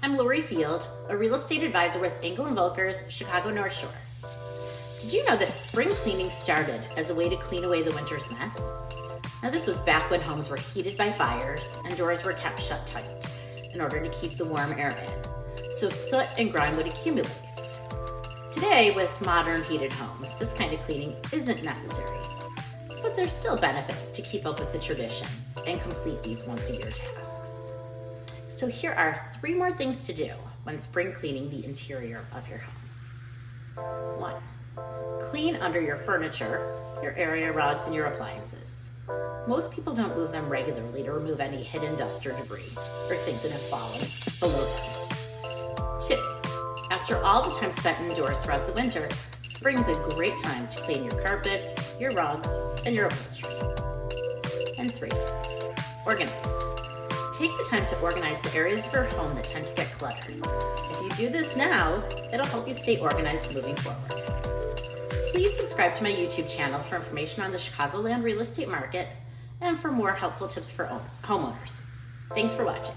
I'm Laurie Field, a real estate advisor with Engel and Volker's Chicago North Shore. Did you know that spring cleaning started as a way to clean away the winter's mess? Now, this was back when homes were heated by fires and doors were kept shut tight in order to keep the warm air in, so soot and grime would accumulate. Today, with modern heated homes, this kind of cleaning isn't necessary, but there's still benefits to keep up with the tradition and complete these once-a-year tasks. So here are 3 more things to do when spring cleaning the interior of your home. 1. Clean under your furniture, your area rugs, and your appliances. Most people don't move them regularly to remove any hidden dust or debris or things that have fallen below them. 2. After all the time spent indoors throughout the winter, spring is a great time to clean your carpets, your rugs, and your upholstery. And 3. Organize. Take the time to organize the areas of your home that tend to get cluttered. If you do this now, it'll help you stay organized moving forward. Please subscribe to my YouTube channel for information on the Chicagoland real estate market and for more helpful tips for homeowners. Thanks for watching.